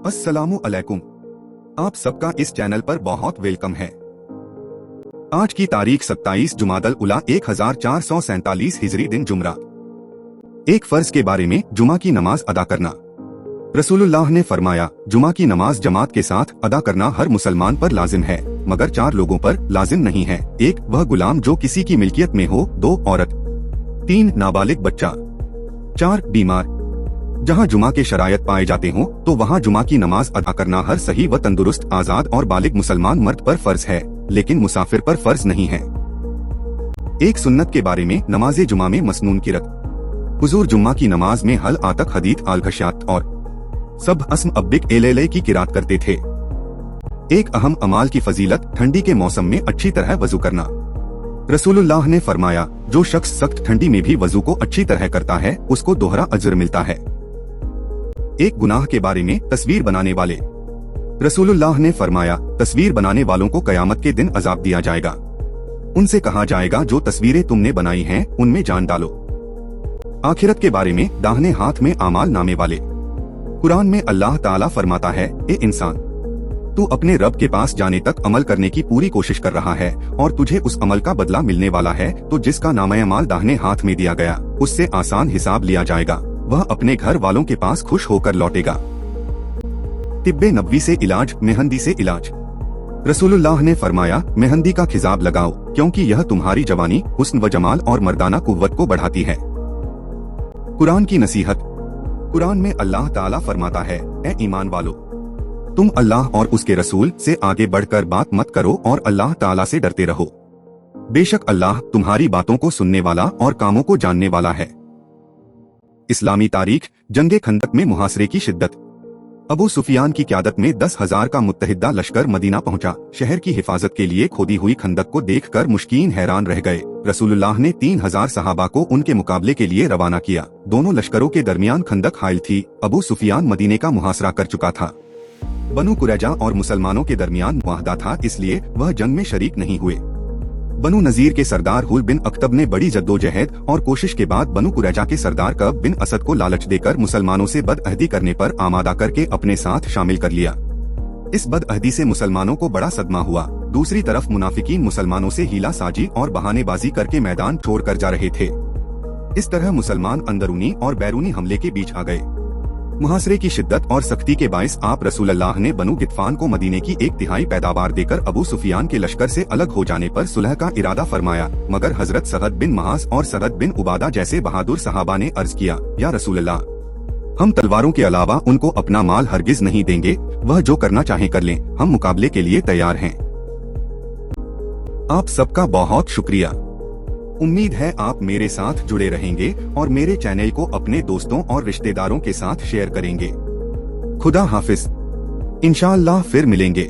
अस्सलामु अलैकुम। आप सबका इस चैनल पर बहुत वेलकम है। आज की तारीख 27 जुमादल उला 1447 हिजरी दिन जुमरा। एक फर्ज के बारे में जुमा की नमाज अदा करना। रसूलुल्लाह ने फरमाया, जुमा की नमाज जमात के साथ अदा करना हर मुसलमान पर लाजिम है, मगर 4 लोगों पर लाजिम नहीं है। 1 वह गुलाम जो किसी की मिल्कियत में हो, 2 औरत, 3 नाबालिग बच्चा, 4 बीमार। जहाँ जुमा के शरायत पाए जाते हों तो वहाँ जुमा की नमाज अदा करना हर सही व तंदुरुस्त आजाद और बालिग मुसलमान मर्द पर फर्ज है, लेकिन मुसाफिर पर फर्ज नहीं है। एक सुन्नत के बारे में नमाजे जुमा में मसनून किरत। हुजूर जुम्मा की नमाज में हल आतक हदीत आलघशात और सब अस्म अब्बिक एलेले की किरात करते थे। एक अहम अमाल की फजीलत ठंडी के मौसम में अच्छी तरह वजू करना। रसूलुल्लाह ने फरमाया, जो शख्स सख्त ठंडी में भी वजू को अच्छी तरह करता है उसको दोहरा अज्र मिलता है। एक गुनाह के बारे में तस्वीर बनाने वाले। रसूलुल्लाह ने फरमाया, तस्वीर बनाने वालों को कयामत के दिन अजाब दिया जाएगा। उनसे कहा जाएगा, जो तस्वीरें तुमने बनाई हैं उनमें जान डालो। आखिरत के बारे में दाहिने हाथ में आमाल नामे वाले। कुरान में अल्लाह ताला फरमाता है, ए इंसान, तू अपने रब के पास जाने तक अमल करने की पूरी कोशिश कर रहा है और तुझे उस अमल का बदला मिलने वाला है, तो जिसका नामे अमाल दाहिने हाथ में दिया गया उससे आसान हिसाब लिया जाएगा, वह अपने घर वालों के पास खुश होकर लौटेगा। तिब्बे नबवी से इलाज, मेहंदी से इलाज। रसूलुल्लाह ने फरमाया, मेहंदी का खिजाब लगाओ क्योंकि यह तुम्हारी जवानी, हुस्न व जमाल और मर्दाना कुव्वत को बढ़ाती है। कुरान की नसीहत। कुरान में अल्लाह ताला फरमाता है, ए ईमान वालो, तुम अल्लाह और उसके रसूल से आगे बढ़कर बात मत करो और अल्लाह ताला से डरते रहो। बेशक अल्लाह तुम्हारी बातों को सुनने वाला और कामों को जानने वाला है। इस्लामी तारीख। जंगे खंदक में मुहासरे की शिद्दत। अबू सुफियान की क़यादत में 10,000 का मुत्तहिदा लश्कर मदीना पहुंचा। शहर की हिफाजत के लिए खोदी हुई खंदक को देखकर मुश्किन हैरान रह गए। रसूलुल्लाह ने 3,000 सहाबा को उनके मुकाबले के लिए रवाना किया। दोनों लश्करों के दरमियान खंदक हाइल थी। अबू सुफियान मदीने का मुहासरा कर चुका था। बनु कुरैजा और मुसलमानों के दरमियान मुआहदा था, इसलिए वह जंग में शरीक नहीं हुए। बनु नजीर के सरदार हुल बिन अख्तब ने बड़ी जद्दोजहद और कोशिश के बाद बनु कुरैजा के सरदार कब बिन असद को लालच देकर मुसलमानों से बदअहदी करने पर आमादा करके अपने साथ शामिल कर लिया। इस बदअहदी से मुसलमानों को बड़ा सदमा हुआ। दूसरी तरफ मुनाफिकीन मुसलमानों से हीला साजी और बहानेबाजी करके मैदान छोड़कर जा रहे थे। इस तरह मुसलमान अंदरूनी और बैरूनी हमले के बीच आ गए। मुहासरे की शिद्दत और सख्ती के बायस आप रसूलुल्लाह ने बनु गितफान को मदीने की 1/3 पैदावार देकर अबू सुफियान के लश्कर से अलग हो जाने पर सुलह का इरादा फरमाया, मगर हजरत सअद बिन महास और सअद बिन उबादा जैसे बहादुर सहाबा ने अर्ज किया, या रसूलुल्लाह, हम तलवारों के अलावा उनको अपना माल हरगिज नहीं देंगे, वह जो करना चाहें कर लें, हम मुकाबले के लिए तैयार हैं। आप सबका बहुत शुक्रिया। उम्मीद है आप मेरे साथ जुड़े रहेंगे और मेरे चैनल को अपने दोस्तों और रिश्तेदारों के साथ शेयर करेंगे। खुदा हाफिज। इंशाअल्लाह फिर मिलेंगे।